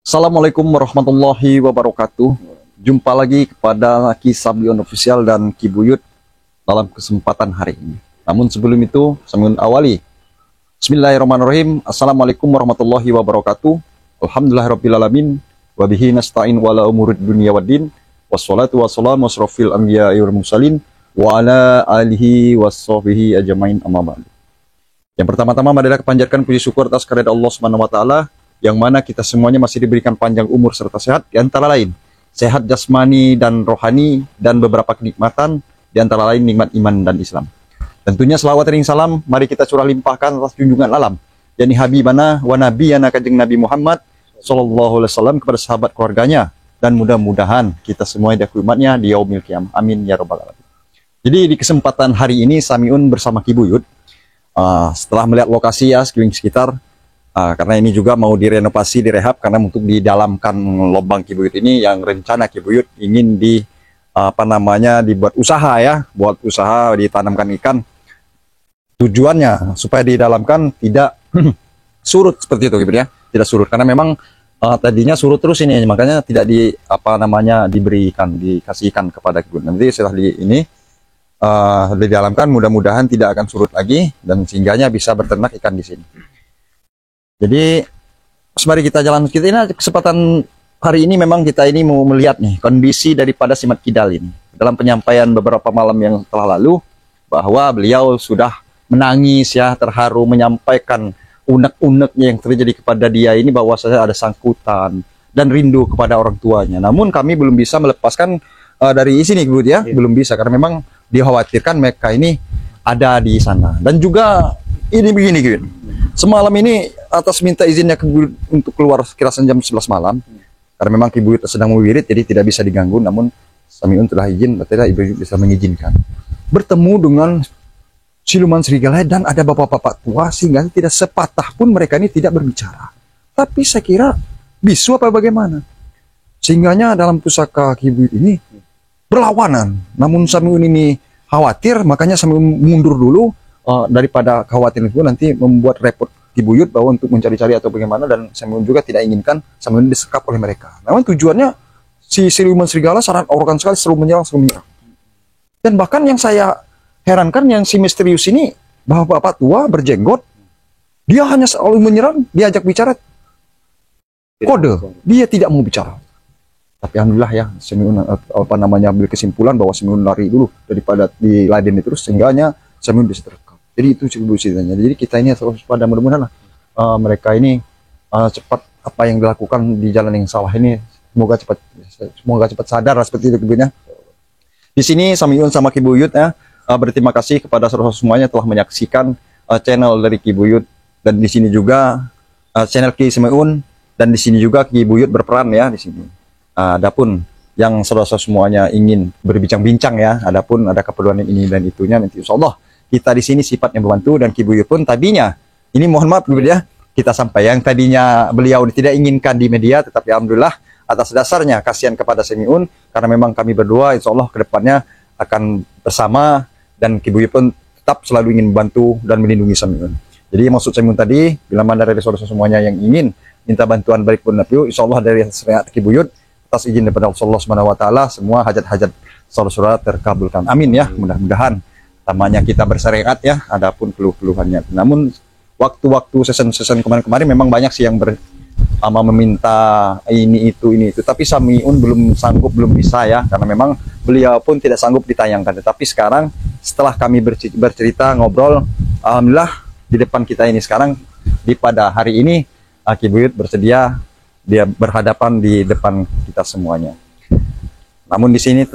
Assalamualaikum warahmatullahi wabarakatuh. Jumpa lagi kepada Ki Sablion Official dan Ki Buyut dalam kesempatan hari ini. Namun sebelum itu, saya awali. Bismillahirrahmanirrahim. Assalamualaikum warahmatullahi wabarakatuh. Alhamdulillahirrabbilalamin. Wabihi nasta'in wala umurid dunia waddin. Wassalatu wassalamu asrafil anbiya'i wal mursalin. Wa ala alihi wassohbihi ajmain amma ba'du. Yang pertama-tama adalah kepanjatkan puji syukur atas kehadirat Allah Subhanahu wa taala yang mana kita semuanya masih diberikan panjang umur serta sehat, di antara lain sehat jasmani dan rohani, dan beberapa kenikmatan, di antara lain nikmat iman dan Islam. Tentunya selawat dan salam mari kita curah limpahkan atas junjungan alam yakni habibana wa nabiyana kanjeng Nabi Muhammad sallallahu alaihi wasallam, kepada sahabat keluarganya, dan mudah-mudahan kita semua diakui umatnya di yaumil qiyamah. Amin ya rabbal alamin. Jadi di kesempatan hari ini Samiun bersama Ki Buyut setelah melihat lokasi ya sekeliling sekitar, karena ini juga mau direnovasi, direhab, karena untuk didalamkan lubang Ki Buyut ini yang rencana Ki Buyut ingin dibuat usaha ya, buat usaha ditanamkan ikan. Tujuannya supaya didalamkan tidak surut seperti itu gitu ya, tidak surut, karena memang tadinya surut terus ini, makanya tidak dikasihkan kepada Ki Buyut. Nanti setelah didalamkan mudah-mudahan tidak akan surut lagi, dan sehingganya bisa berternak ikan di sini. Jadi mari kita jalan. Kita ini kesempatan hari ini memang kita ini mau melihat nih kondisi daripada si Mat Kidal ini. Dalam penyampaian beberapa malam yang telah lalu, bahwa beliau sudah menangis ya, terharu menyampaikan unek-uneknya yang terjadi kepada dia ini, bahwa saya ada sangkutan dan rindu kepada orang tuanya. Namun kami belum bisa melepaskan dari sini Bu ya, belum bisa, karena memang dikhawatirkan mereka ini ada di sana. Dan juga ini begini gitu. Semalam ini atas minta izinnya untuk keluar sekirakan jam 11 malam, karena memang Ki Buyut sedang mewirid, jadi tidak bisa diganggu. Namun Samiun telah izin, berarti Ibu bisa mengizinkan bertemu dengan siluman serigala, dan ada bapak-bapak tua sehingga tidak sepatah pun mereka ini tidak berbicara. Tapi saya kira bisu apa bagaimana, sehingganya dalam pusaka Ki Buyut ini berlawanan. Namun Samiun ini khawatir, makanya Samiun mundur dulu, daripada khawatir itu nanti membuat repot Ki Buyut bahwa untuk mencari-cari atau bagaimana, dan Samiun juga tidak inginkan Samiun disekap oleh mereka. Namun tujuannya si siluman serigala sangat arogan sekali, selalu menyerang. Dan bahkan yang saya herankan, yang si misterius ini, bahwa bapak tua berjenggot, dia hanya selalu menyerang, diajak bicara kode, dia tidak mau bicara. Tapi alhamdulillah ya, Samiun ambil kesimpulan bahwa Samiun lari dulu daripada diladeni terus, sehingganya Samiun bisa terekam. Jadi itu ceritanya. Jadi kita ini harus pada mudah-mudahan mereka ini cepat apa yang dilakukan di jalan yang salah ini, semoga cepat sadar seperti itu Kibunya. Di sini Samiun sama Ki Buyut ya, berterima kasih kepada saudara semuanya telah menyaksikan channel dari Ki Buyut, dan di sini juga channel Ki Samiun, dan di sini juga Ki Buyut berperan ya di sini. Adapun yang saudara semuanya ingin berbincang-bincang ya, adapun ada keperluan ini dan itunya, nanti insyaallah kita di sini sifatnya membantu. Dan Ki Buyut pun tadinya ini mohon maaf ya, kita sampai yang tadinya beliau tidak inginkan di media, tetapi alhamdulillah atas dasarnya kasihan kepada Samiun, karena memang kami berdua insyaallah kedepannya akan bersama, dan Ki Buyut pun tetap selalu ingin membantu dan melindungi Samiun. Jadi maksud Samiun tadi, bila mana dari saudara semuanya yang ingin minta bantuan baik pun nabi, insyaallah dari Ki Buyut atas izin daripada Allah Subhanahu wa taala, semua hajat-hajat saudara-saudara terkabulkan. Amin ya, mudah-mudahan. Tamanya kita bersyariat ya, adapun keluh-keluhannya. Namun waktu-waktu season kemarin-kemarin memang banyak sih yang meminta ini itu. Tapi Samiun belum sanggup, belum bisa ya, karena memang beliau pun tidak sanggup ditayangkan. Tetapi sekarang setelah kami bercerita, ngobrol, alhamdulillah di depan kita ini sekarang, pada hari ini Ki Buyut bersedia, dia berhadapan di depan kita semuanya. Namun di sini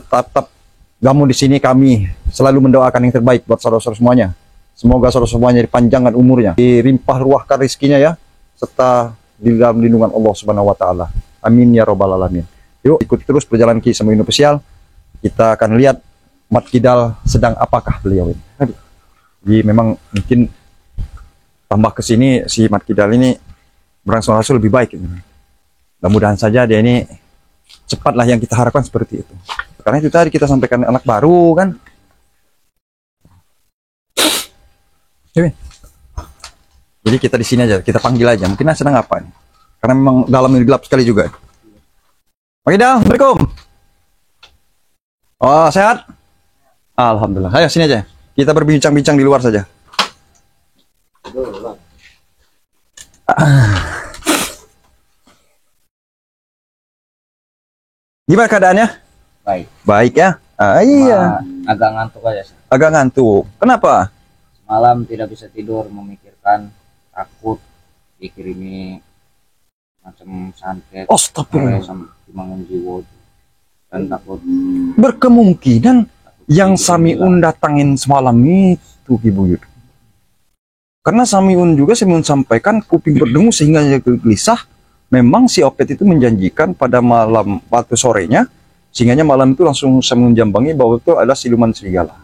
di sini kami selalu mendoakan yang terbaik buat saudara-saudara semuanya. Semoga saudara semuanya dipanjangkan umurnya, dilimpah ruahkan rezekinya ya, serta di dalam lindungan Allah Subhanahu wa taala. Amin ya rabbal alamin. Yuk ikuti terus perjalanan Ki Samiun Official. Kita akan lihat Mat Kidal sedang apakah beliau ini. Jadi memang mungkin tambah ke sini si Mat Kidal ini berangsur-angsur lebih baik gitu. Mudah-mudahan saja dia ini cepatlah, yang kita harapkan seperti itu. Karena itu tadi kita sampaikan anak baru kan. Jadi kita di sini aja, kita panggil aja. Mungkin sedang apa nih? Karena memang dalam ini gelap sekali juga. Pak Idal, Assalamualaikum. Oh, sehat? Alhamdulillah. Ayo sini aja. Kita berbincang-bincang di luar saja. Gimana keadaannya? Baik. Baik ya? Iya. Agak ngantuk aja sih. Agak ngantuk. Kenapa? Malam tidak bisa tidur, memikirkan, takut dikirimi macam santet, Astagfirullah. sama timbangan jiwa, dan takut Berkemungkinan yang takut Samiun datangin semalam itu Ki Buyut. Karena Samiun sampaikan kuping berdengung sehingga dia gelisah. Memang si Opet itu menjanjikan pada malam waktu sorenya, sehingga malam itu langsung Samiun jambangi bahwa itu adalah siluman serigala.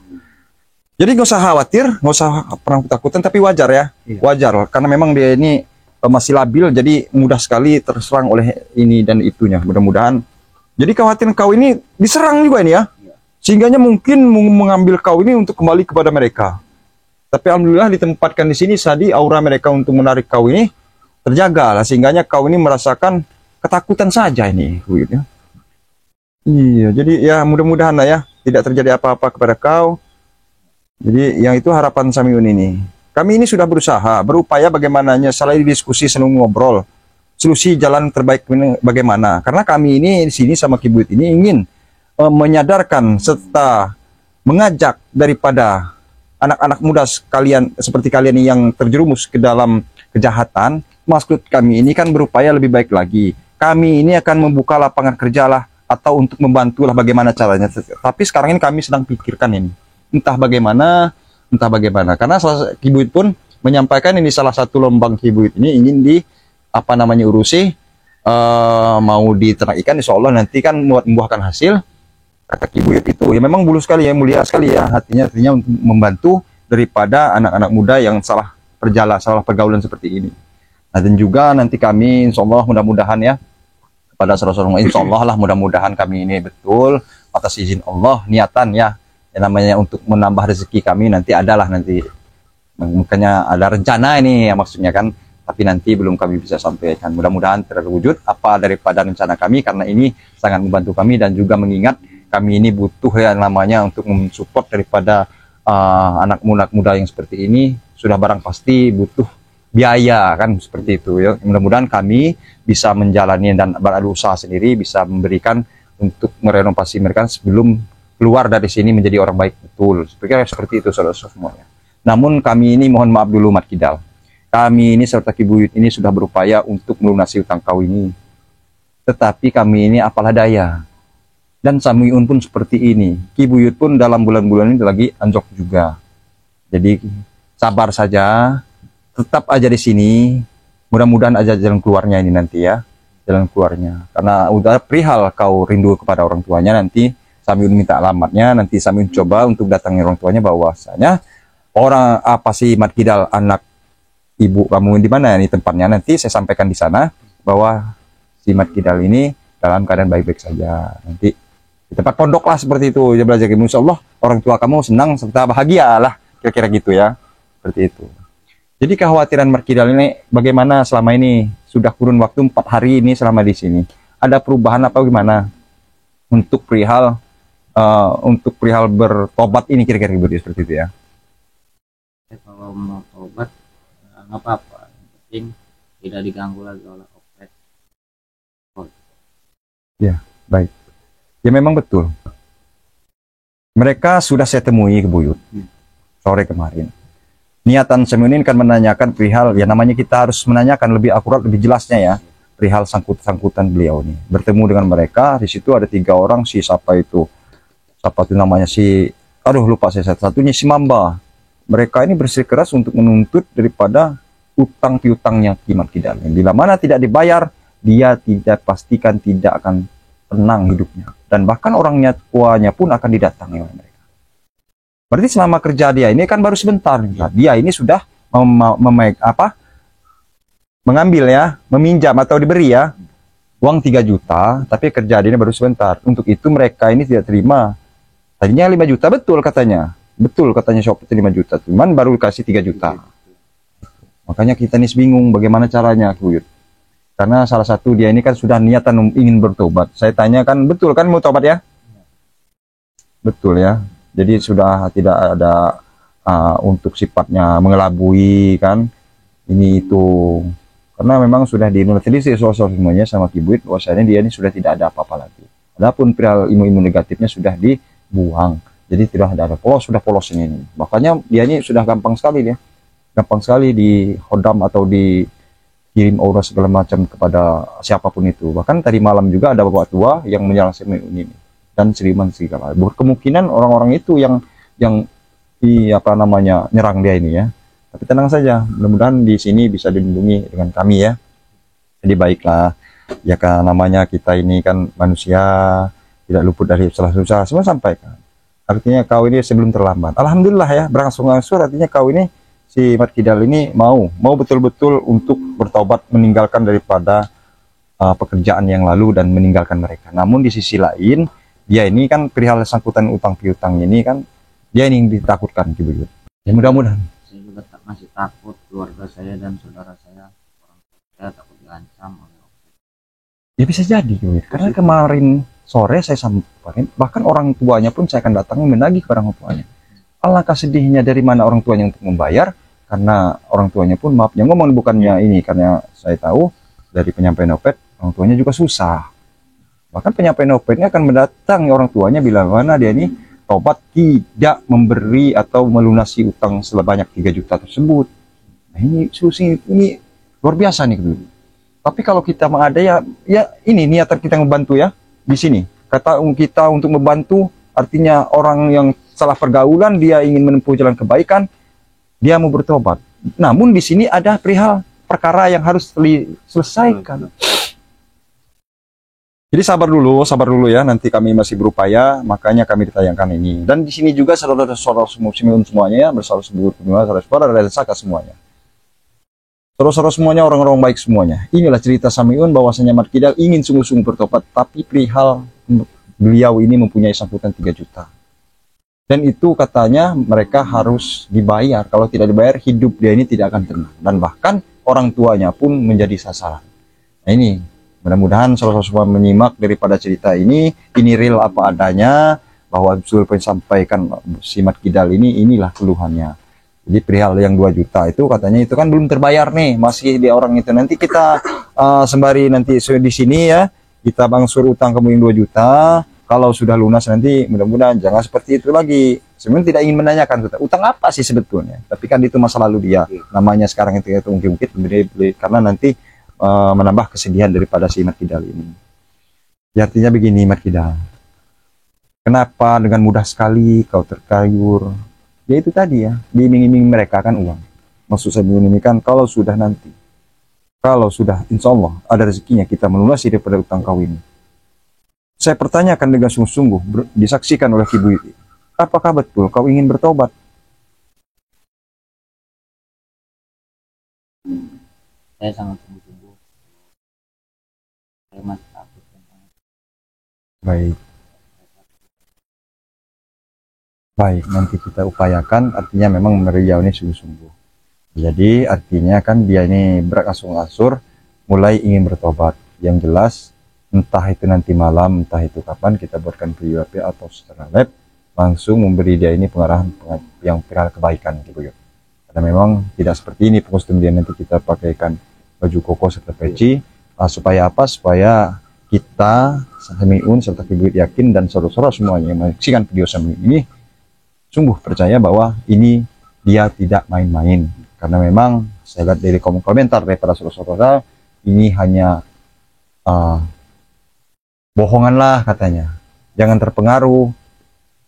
Jadi nggak usah khawatir, nggak usah pernah ketakutan, tapi wajar ya, Iya. wajar karena memang dia ini masih labil, jadi mudah sekali terserang oleh ini dan itunya. Mudah-mudahan. Jadi khawatiran kau ini diserang juga ini ya, Iya. sehingganya mungkin mengambil kau ini untuk kembali kepada mereka. Tapi alhamdulillah ditempatkan di sini tadi aura mereka untuk menarik kau ini terjaga lah, sehingganya kau ini merasakan ketakutan saja ini, Buyut, ya. Iya, jadi ya mudah-mudahan lah ya tidak terjadi apa-apa kepada kau. Jadi yang itu harapan Samiun ini. Kami ini sudah berusaha, berupaya bagaimananya, selalu diskusi, selalu ngobrol. Solusi jalan terbaik ini bagaimana? Karena kami ini di sini sama Ki Buyut ini ingin menyadarkan serta mengajak daripada anak-anak muda sekalian seperti kalian yang terjerumus ke dalam kejahatan. Maksud kami ini kan berupaya lebih baik lagi. Kami ini akan membuka lapangan kerja lah atau untuk membantulah bagaimana caranya. Tapi sekarang ini kami sedang pikirkan ini. Entah bagaimana. Karena Ki Buyut pun menyampaikan ini salah satu lombang Ki Buyut ini ingin urusi mau diternak ikan, insya Allah nanti kan membuahkan hasil. Kata Ki Buyut itu ya memang bulu sekali ya, mulia sekali ya hatinya untuk membantu daripada anak-anak muda yang salah pergaulan seperti ini. Nah, dan juga nanti kami insya Allah mudah-mudahan ya kepada saudara-saudara insya Allah lah mudah-mudahan kami ini betul atas izin Allah niatan ya yang namanya untuk menambah rezeki kami nanti adalah nanti makanya ada rencana ini ya maksudnya kan, tapi nanti belum kami bisa sampaikan. Mudah-mudahan terwujud apa daripada rencana kami karena ini sangat membantu kami dan juga mengingat kami ini butuh yang namanya untuk mensupport daripada anak muda yang seperti ini sudah barang pasti butuh biaya kan seperti itu ya. Mudah-mudahan kami bisa menjalani dan berusaha sendiri bisa memberikan untuk merenovasi mereka sebelum keluar dari sini menjadi orang baik betul. Seperti itu saudara-saudara semuanya. Namun kami ini mohon maaf dulu Mat Kidal. Kami ini serta Ki Buyut ini sudah berupaya untuk melunasi utang kau ini. Tetapi kami ini apalah daya. Dan Samiun pun seperti ini. Ki Buyut pun dalam bulan-bulan ini lagi anjok juga. Jadi sabar saja. Tetap aja di sini. Mudah-mudahan aja jalan keluarnya ini nanti ya. Jalan keluarnya. Karena udah perihal kau rindu kepada orang tuanya nanti. Samiun minta alamatnya. Nanti Samiun coba untuk datangi orang tuanya bahwasanya orang apa sih Mat Kidal anak ibu kamu di mana ini tempatnya, nanti saya sampaikan di sana bahwa si Mat Kidal ini dalam keadaan baik-baik saja. Nanti di tempat pondok lah seperti itu ya belajar ilmu, insya Allah orang tua kamu senang serta bahagia lah kira-kira gitu ya, seperti itu. Jadi kekhawatiran Mat Kidal ini bagaimana selama ini sudah kurun waktu 4 hari ini selama di sini ada perubahan apa gimana untuk perihal bertobat ini kira-kira begitu seperti itu ya. kalau mau tobat nggak apa-apa, yang penting tidak diganggu lagi oleh Opet. Ya baik ya memang betul mereka sudah saya temui ke Buyut sore kemarin. Niatan Samiun kan menanyakan perihal ya namanya kita harus menanyakan lebih akurat lebih jelasnya ya perihal sangkutan beliau nih. Bertemu dengan mereka di situ ada 3 orang siapa itu namanya lupa saya satunya si Mamba. Mereka ini bersikeras untuk menuntut daripada utang piutangnya Ki Mat Kidal. Bila mana tidak dibayar, dia tidak pastikan tidak akan tenang hidupnya. Dan bahkan orangnya tuanya pun akan didatangi oleh mereka. Berarti selama kerja dia ini kan baru sebentar. Dia ini sudah mengambil ya, meminjam atau diberi ya, uang 3 juta, tapi kerja dia ini baru sebentar. Untuk itu mereka ini tidak terima. Tadinya 5 juta betul katanya. Betul katanya Shopee 5 juta, cuman baru dikasih 3 juta. Makanya kita nih bingung bagaimana caranya, Buyut. Karena salah satu dia ini kan sudah niatan ingin bertobat. Saya tanya kan, betul kan mau tobat ya? Betul ya. Jadi sudah tidak ada untuk sifatnya mengelabui kan. Ini itu. Karena memang sudah dinutrisi soal semuanya sama Kibuit bahwasanya dia ini sudah tidak ada apa-apa lagi. Adapun perihal ilmu-ilmu negatifnya sudah dibuang. Jadi tidak ada polos, sudah polos ini. Makanya dia ini sudah gampang sekali dia. Gampang sekali di hodam atau dikirim aura segala macam kepada siapapun itu. Bahkan tadi malam juga ada bapak tua yang menyerang Semiun ini dan Sriman segala. Berkemungkinan orang-orang itu yang nyerang dia ini ya. Tapi tenang saja, mudah-mudahan di sini bisa dilindungi dengan kami ya. Jadi baiklah, ya kan namanya kita ini kan manusia tidak luput dari salah-salah semua sampaikan. Artinya kau ini sebelum terlambat. Alhamdulillah ya, berangsur-angsur artinya kau ini si Mat Kidal ini mau betul-betul untuk bertobat meninggalkan daripada pekerjaan yang lalu dan meninggalkan mereka. Namun di sisi lain dia ini kan perihal sangkutan utang piutang ini kan dia ini yang ditakutkan gitu. Ya mudah-mudahan. Saya juga masih takut keluarga saya dan saudara saya, orang tua saya takut diancam oleh Opet. Ya bisa jadi gitu. Karena kemarin sore saya samperin bahkan orang tuanya pun saya akan datang menagih ke orang tuanya. Alangkah sedihnya dari mana orang tuanya untuk membayar. Karena orang tuanya pun maafnya ngomong bukannya ini, karena saya tahu dari penyampaian Opet orang tuanya juga susah. Bahkan penyampaian Opetnya akan mendatangi orang tuanya bila mana dia ini tobat tidak memberi atau melunasi utang sebanyak 3 juta tersebut. Nah ini solusi ini luar biasa nih gitu. Tapi kalau kita ada ya ini niatan kita membantu ya di sini. Kata kita untuk membantu artinya orang yang salah pergaulan dia ingin menempuh jalan kebaikan. Dia mau bertobat. Namun di sini ada perihal perkara yang harus diselesaikan. Jadi sabar dulu ya. Nanti kami masih berupaya, makanya kami ditayangkan ini. Dan di sini juga saudara-saudara semuanya ya, saudara-saudara dan saka semuanya. Saudara-saudara semuanya orang-orang baik semuanya. Inilah cerita Samiun bahwasanya Mat Kidal ingin sungguh-sungguh bertobat, tapi perihal beliau ini mempunyai sangkutan 3 juta. Dan itu katanya mereka harus dibayar. Kalau tidak dibayar, hidup dia ini tidak akan tenang. Dan bahkan orang tuanya pun menjadi sasaran. Nah ini, mudah-mudahan saudara semua menyimak daripada cerita ini real apa adanya, bahwa Abdul sampaikan si Mat Kidal inilah keluhannya. Jadi perihal yang 2 juta itu katanya itu kan belum terbayar nih, masih di orang itu. Nanti kita sembari nanti di sini ya, kita bangsur utang kamu yang 2 juta. Kalau sudah lunas nanti mudah-mudahan jangan seperti itu lagi. Sebenarnya tidak ingin menanyakan utang apa sih sebetulnya. Tapi kan itu masa lalu dia. Namanya sekarang itu ungkit-ungkit karena nanti menambah kesedihan daripada si Mat Kidal ini. Ya, artinya begini Mat Kidal. Kenapa dengan mudah sekali kau terkayur? Ya itu tadi ya, diiming-iming mereka kan uang. Maksud saya ini kan kalau sudah insya Allah ada rezekinya kita melunasi daripada utang kau ini. Saya pertanyakan dengan sungguh-sungguh, disaksikan oleh Kibuit, apakah betul kau ingin bertobat? Saya sangat sungguh-sungguh. Saya masih takut. Baik, nanti kita upayakan, artinya memang beliau ini sungguh-sungguh. Jadi artinya kan dia ini berangsur-angsur mulai ingin bertobat. Yang jelas, entah itu nanti malam, entah itu kapan, kita buatkan video atau secara live, langsung memberi dia ini pengarahan yang perihal kebaikan gitu ya. Karena memang tidak seperti ini kostum dia, nanti kita pakaikan baju koko serta peci, supaya apa? Supaya kita Samiun serta Kibuit yakin dan saudara-saudara semuanya yang menyaksikan video Samiun ini sungguh percaya bahwa ini dia tidak main-main. Karena memang saya lihat dari komentar daripada saudara-saudara ini hanya bohongan lah katanya, jangan terpengaruh.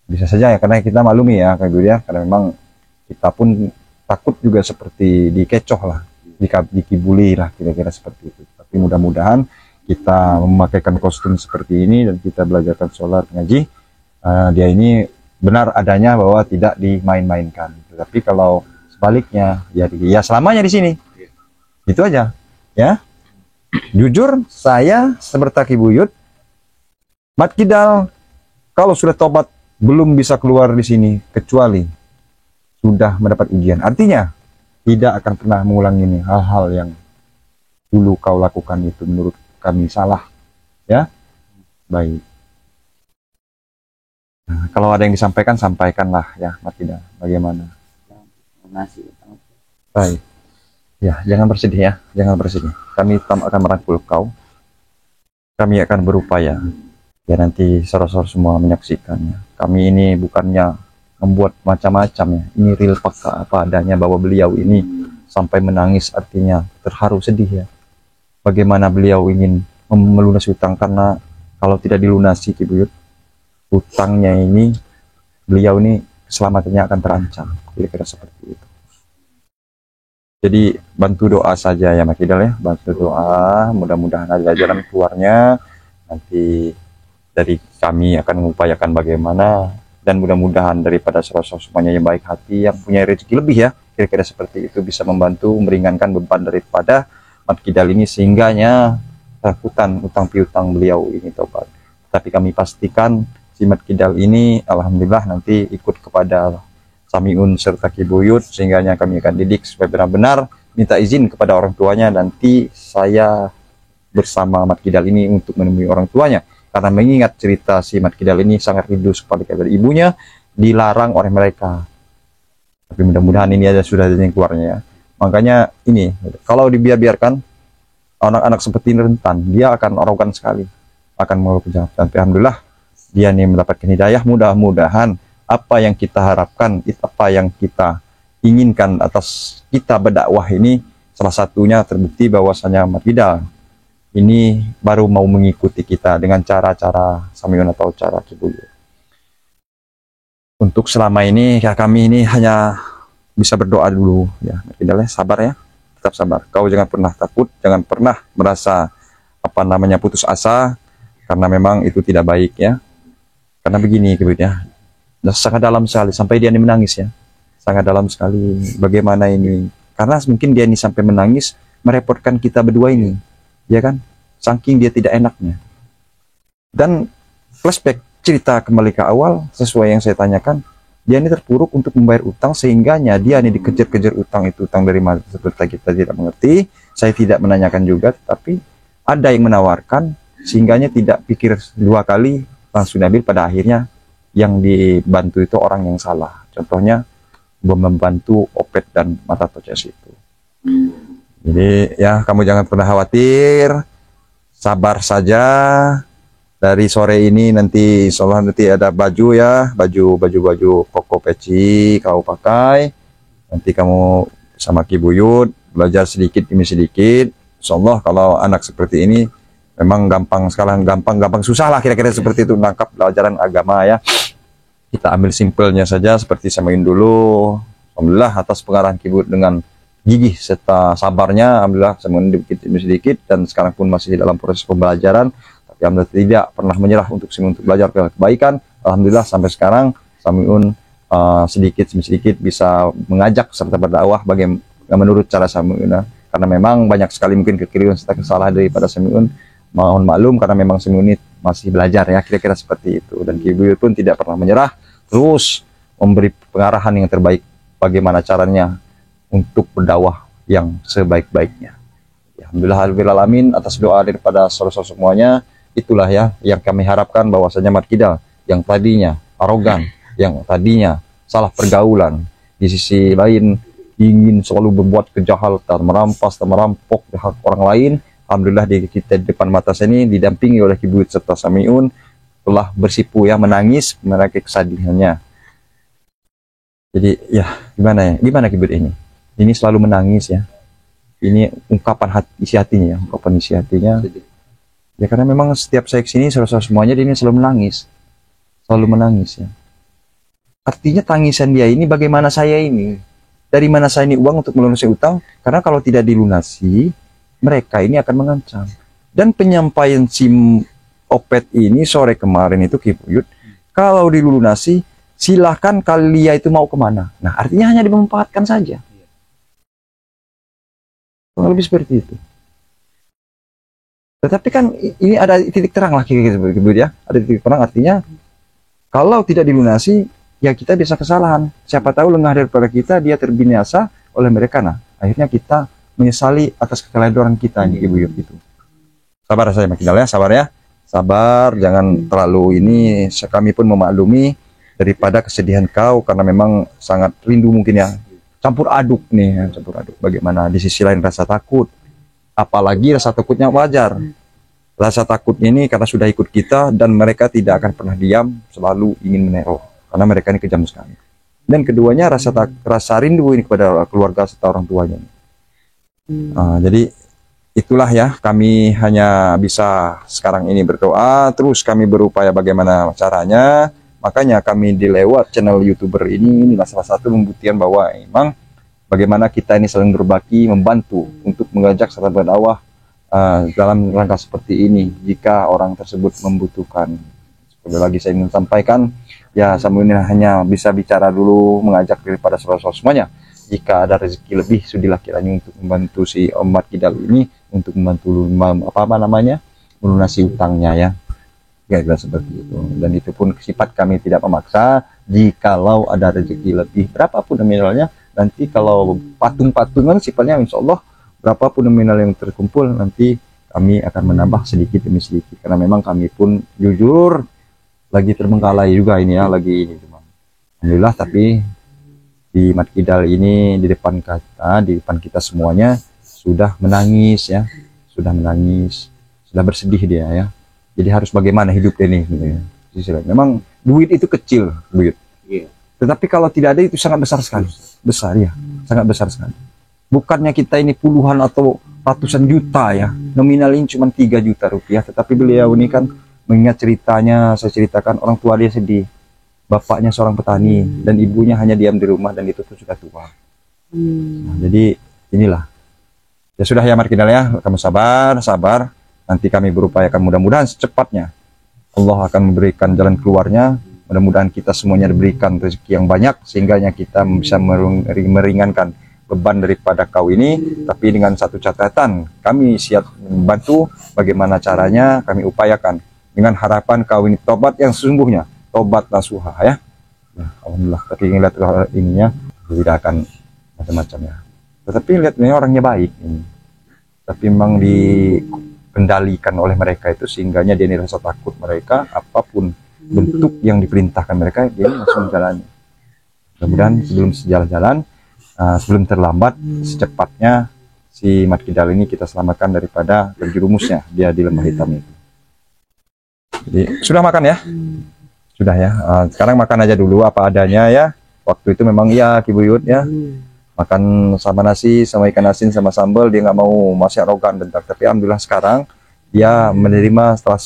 Bisa saja ya, karena kita maklumi ya kayak gitu ya, karena memang kita pun takut juga seperti dikecoh lah, dikibuli lah kira-kira seperti itu. Tapi mudah-mudahan kita memakaikan kostum seperti ini dan kita belajarkan sholat ngaji, dia ini benar adanya bahwa tidak dimain-mainkan. Tapi kalau sebaliknya ya selamanya di sini, itu aja ya. Jujur saya seperti Buyut, Mat Kidal kalau sudah tobat belum bisa keluar di sini kecuali sudah mendapat ujian. Artinya tidak akan pernah mengulangi ini hal-hal yang dulu kau lakukan itu menurut kami salah, ya. Baik. Nah, kalau ada yang disampaikan, sampaikanlah ya, Martida. Bagaimana? Nasi utang. Baik. Ya, jangan bersedih ya, jangan bersedih. Kami akan merangkul kau. Kami akan berupaya. Ya nanti saudara-saudara semua menyaksikannya. Kami ini bukannya membuat macam-macam ya. Ini real fakta apa adanya bahwa beliau ini sampai menangis, artinya terharu sedih ya. Bagaimana beliau ingin melunasi utang, karena kalau tidak dilunasi Ki Buyut, utangnya ini, beliau ini keselamatannya akan terancam. Kira-kira seperti itu. Jadi bantu doa saja ya Mas Kidal ya, bantu doa, mudah-mudahan ada jalan keluarnya. Nanti dari kami akan mengupayakan bagaimana, dan mudah-mudahan daripada saudara semuanya yang baik hati, yang punya rezeki lebih ya, kira-kira seperti itu, bisa membantu meringankan beban daripada Mas Kidal ini, sehingganya utang piutang beliau ini tobat. Tapi kami pastikan si Mas Kidal ini alhamdulillah nanti ikut kepada Samiun serta Ki Buyut, sehingga kami akan didik supaya benar-benar minta izin kepada orang tuanya. Nanti saya bersama Mat Kidal ini untuk menemui orang tuanya, karena mengingat cerita si Mat Kidal ini sangat rindu kepada ibunya, dilarang oleh mereka. Tapi mudah-mudahan ini ada sudah ada yang keluarnya ya. Makanya ini, kalau dibiarkan anak-anak seperti ini rentan, dia akan arogan sekali, akan mengeluh kejahatan. Tapi alhamdulillah dia ini mendapatkan hidayah. Mudah-mudahan apa yang kita harapkan, apa yang kita inginkan atas kita berdakwah ini, salah satunya terbukti bahwasanya Mat Kidal ini baru mau mengikuti kita dengan cara-cara Samiun atau cara Ki Buyut. Untuk selama ini ya kami ini hanya bisa berdoa dulu ya, Mat Kidal ya, sabar ya, tetap sabar. Kau jangan pernah takut, jangan pernah merasa putus asa, karena memang itu tidak baik ya. Karena begini Ki Buyut ya, sangat dalam sekali, sampai dia ini menangis ya, sangat dalam sekali. Bagaimana ini, karena mungkin dia ini sampai menangis merepotkan kita berdua ini, ya kan, saking dia tidak enaknya. Dan flashback cerita kembali ke awal, sesuai yang saya tanyakan, dia ini terpuruk untuk membayar utang, sehingganya dia ini dikejar-kejar utang. Itu utang dari mana seperti kita tidak mengerti, saya tidak menanyakan juga, tapi ada yang menawarkan, sehingganya tidak pikir dua kali, langsung ambil. Pada akhirnya yang dibantu itu orang yang salah. Contohnya membantu Opet dan Mata Toces itu. Jadi ya kamu jangan pernah khawatir, sabar saja. Dari sore ini nanti insya Allah nanti ada baju ya, baju koko peci kau pakai. Nanti kamu sama Ki Buyut belajar sedikit demi sedikit. Insya Allah kalau anak seperti ini memang gampang sekarang, gampang susah lah kira-kira seperti itu menangkap pelajaran agama ya. Kita ambil simpelnya saja seperti Samiun dulu. Alhamdulillah atas pengarahan Ki Buyut dengan gigih serta sabarnya, alhamdulillah Samiun sedikit demi sedikit, dan sekarang pun masih dalam proses pembelajaran. Tapi alhamdulillah tidak pernah menyerah untuk belajar kebaikan. Alhamdulillah sampai sekarang Samiun sedikit demi sedikit bisa mengajak serta berdakwah bagaimana menurut cara Samiun. Karena memang banyak sekali mungkin kekeliruan serta kesalahan daripada Samiun. Mohon maklum karena memang Samiun ini masih belajar ya, kira-kira seperti itu. Dan Ki Buyut pun tidak pernah menyerah, terus memberi pengarahan yang terbaik bagaimana caranya untuk berdakwah yang sebaik-baiknya. Ya, alhamdulillah alamin atas doa daripada saudara-saudara semuanya. Itulah ya yang kami harapkan, bahwasanya Mat Kidal yang tadinya arogan, yang tadinya salah pergaulan, di sisi lain ingin selalu berbuat kejahatan, merampas dan merampok hak orang lain, alhamdulillah di kita di depan mata saya ini didampingi oleh Ki Buyut serta Samiun telah bersipu ya, menangis menaiki kesedihannya. Jadi ya gimana Ki Buyut ini selalu menangis ya. Ini ungkapan isi hatinya ya, ungkapan isi hatinya. Ya karena memang setiap saya kesini saudara semuanya dia ini selalu menangis ya. Artinya tangisan dia ini bagaimana saya ini, dari mana saya ini uang untuk melunasi utang, karena kalau tidak dilunasi mereka ini akan mengancam. Dan penyampaian SIM Opet ini sore kemarin itu Ki Buyut, kalau dilunasi silahkan kalian itu mau kemana. Nah artinya hanya dimanfaatkan saja. Lebih seperti itu. Tetapi kan ini ada titik terang lah Ki Buyut ya. Ada titik terang, artinya kalau tidak dilunasi ya kita bisa kesalahan. Siapa tahu lengah daripada kita dia terbinasa oleh mereka. Nah akhirnya kita menyesali atas kekeliruan kita ini Ki Buyut itu. Sabar saya Makidal ya, sabar ya. Sabar, jangan terlalu ini, kami pun memaklumi daripada kesedihan kau karena memang sangat rindu mungkin ya. Campur aduk nih, ya, campur aduk. Bagaimana di sisi lain rasa takut, apalagi rasa takutnya wajar. Rasa takutnya ini karena sudah ikut kita dan mereka tidak akan pernah diam, selalu ingin meneror karena mereka ini kejam sekali. Dan keduanya rasa rindu ini kepada keluarga serta orang tuanya. Jadi itulah ya, kami hanya bisa sekarang ini berdoa, terus kami berupaya bagaimana caranya. Makanya kami di lewat channel YouTuber inilah salah satu pembuktian bahwa memang bagaimana kita ini saling berbagi, membantu untuk mengajak serta berdakwah dalam rangka seperti ini jika orang tersebut membutuhkan. Sekali lagi saya ingin sampaikan, ya saya ini hanya bisa bicara dulu, mengajak daripada saudara-saudara semuanya. Jika ada rezeki lebih, sudilah kiranya untuk membantu si Om Mat Kidal ini untuk membantu melunasi utangnya ya. Kira-kira seperti itu. Dan itu pun sifat kami tidak memaksa. Jikalau ada rezeki lebih, berapapun nominalnya, nanti kalau patung-patungan sifatnya insya Allah berapapun nominal yang terkumpul, nanti kami akan menambah sedikit demi sedikit. Karena memang kami pun jujur lagi terbengkalai juga ini ya, lagi ini. Alhamdulillah, tapi di Mat Kidal ini di depan kita semuanya sudah menangis ya, sudah menangis, sudah bersedih dia ya. Jadi harus bagaimana hidup ini gitu ya. Memang duit itu kecil, duit. Tetapi kalau tidak ada itu sangat besar sekali. Besar ya, sangat besar sekali. Bukannya kita ini puluhan atau ratusan juta ya. Nominal ini cuma 3 juta rupiah. Tetapi beliau ini kan mengingat ceritanya, saya ceritakan orang tua dia sedih. Bapaknya seorang petani dan ibunya hanya diam di rumah dan itu pun sudah tua. Nah, jadi inilah. Ya sudah ya Mat Kidal ya, kamu sabar. Nanti kami berupayakan mudah-mudahan secepatnya Allah akan memberikan jalan keluarnya. Mudah-mudahan kita semuanya diberikan rezeki yang banyak sehingga kita bisa meringankan beban daripada kau ini. Tapi dengan satu catatan, kami siap membantu bagaimana caranya kami upayakan dengan harapan kau ini tobat yang sesungguhnya, tobat nasuha ya. Alhamdulillah, tapi ngeliat ininya tidak akan macam-macam ya. Tetapi lihatnya orangnya baik ini. Tapi memang dikendalikan oleh mereka itu sehingganya dia ini rasa takut mereka, apapun bentuk yang diperintahkan mereka dia langsung menjalani. Mudah-mudahan sebelum terlambat secepatnya si Mat Kidal ini kita selamatkan daripada terjerumusnya dia di lembah hitam itu. Jadi sudah makan ya? Sudah ya. Sekarang makan aja dulu apa adanya ya. Waktu itu memang iya Ki Buyut ya. Makan sama nasi, sama ikan asin, sama sambal, dia nggak mau, masih arogan bentar. Tapi alhamdulillah sekarang dia menerima setelah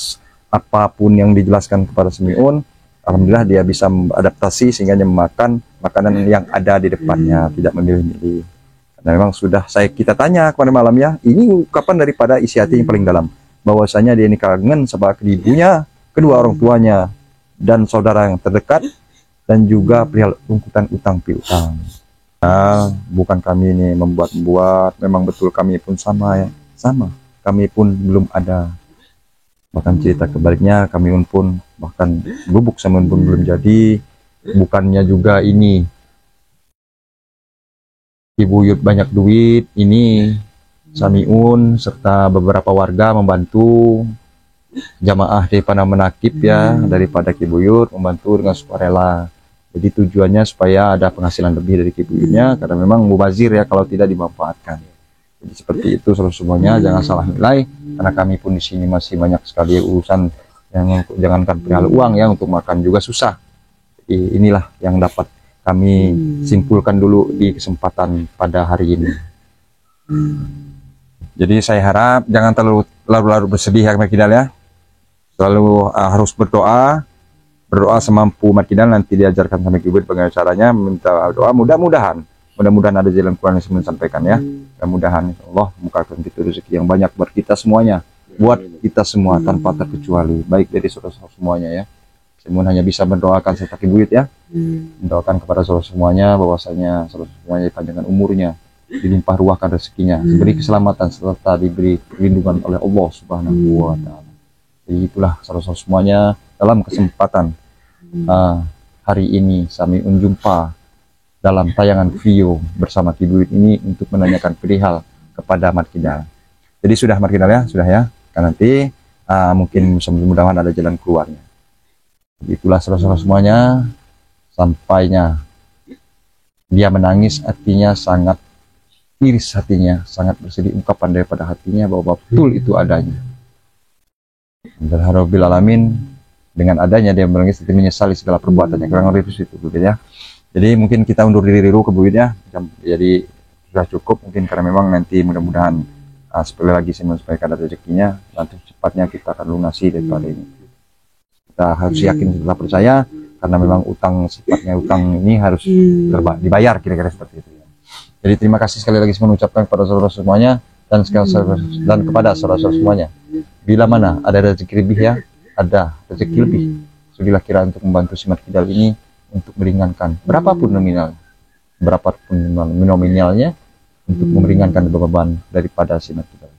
apapun yang dijelaskan kepada Semiun. Alhamdulillah dia bisa adaptasi sehingga dia memakan makanan yang ada di depannya, tidak memilih-milih. Karena memang sudah kita tanya kemarin malam ya, ini ungkapan daripada isi hati yang paling dalam. Bahwasanya dia ini kangen sama ibunya, kedua orang tuanya, dan saudara yang terdekat, dan juga perihal tuntutan utang piutang. Nah, bukan kami ini membuat-buat, memang betul kami pun sama ya, sama. Kami pun belum ada. Bahkan cerita kebaliknya, kami pun bahkan bubuk sama pun belum jadi. Bukannya juga ini Ibu Yud banyak duit, ini Samiun serta beberapa warga membantu jamaah daripada menakib ya, daripada Ki Buyut membantu dengan sukarela. Jadi tujuannya supaya ada penghasilan lebih dari Ki Buyutnya, karena memang mubazir ya kalau tidak dimanfaatkan. Jadi seperti itu semuanya, jangan salah nilai, karena kami pun di sini masih banyak sekali urusan yang jangankan perihal uang ya, untuk makan juga susah. Jadi inilah yang dapat kami simpulkan dulu di kesempatan pada hari ini. Jadi saya harap jangan terlalu larut bersedih ya Mat Kidal ya. Selalu harus berdoa semampu Mat Kidal, nanti diajarkan sama Ki Buyut bagaimana caranya minta doa. Mudah-mudahan ada jalan keluar yang saya sampaikan ya. Mudah-mudahan Allah membukakan pintu rezeki yang banyak buat kita semuanya, buat kita semua tanpa terkecuali, baik dari saudara-saudara semuanya ya. Saya hanya bisa mendoakan serta Ki Buyut ya, mendoakan kepada saudara semuanya bahwasanya saudara semuanya panjangkan umurnya, dilimpah ruahkan rezekinya, diberi keselamatan serta diberi perlindungan oleh Allah Subhanahu wa taala. Jadi itulah saudara semuanya dalam kesempatan hari ini kami jumpa dalam tayangan video bersama Ki Buyut ini untuk menanyakan perihal kepada Mat Kidal. Jadi sudah Mat Kidal ya, sudah ya. Karena nanti mungkin mudah-mudahan ada jalan keluarnya. Itulah saudara-saudara semuanya, sampainya dia menangis, hatinya sangat iris, hatinya sangat bersedih, ungkapan daripada hatinya bahwa betul itu adanya. Alhamdulillah alamin, dengan adanya dia menangis dan menyesali segala perbuatannya. Kurang lebih itu ya. Jadi mungkin kita undur diri dulu ke Bu ya. Jadi sudah cukup mungkin, karena memang nanti mudah-mudahan sekali lagi saya menyampaikan ada rezekinya, nanti cepatnya kita akan lunasi daripada ini. Kita harus yakin, kita percaya, karena memang sifatnya utang ini harus dibayar, kira-kira seperti itu ya. Jadi terima kasih sekali lagi saya mengucapkan kepada saudara semuanya dan kepada saudara semuanya. Bila mana ada rezeki lebih ya, ada rezeki lebih, sudilah kira untuk membantu si Mat Kidal ini untuk meringankan berapapun nominalnya untuk meringankan beban daripada si Mat Kidal.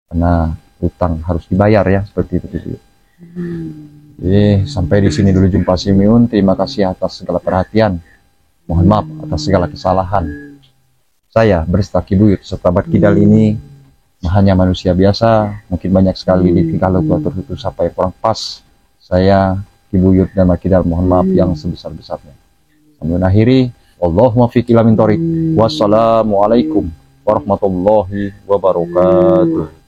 Karena utang harus dibayar ya, seperti itu. Jadi sampai di sini dulu jumpa Simiun. Terima kasih atas segala perhatian. Mohon maaf atas segala kesalahan. Saya Berstaki Buyut serta Mat Kidal ini hanya manusia biasa. Mungkin banyak sekali ditingkah laku tertutup sampai kurang pas. Saya Ki Buyut dan Mat Kidal mohon maaf yang sebesar-besarnya. Sambil mengakhiri, Allahumma fiq ila min thoriq. Wassalamualaikum warahmatullahi wabarakatuh.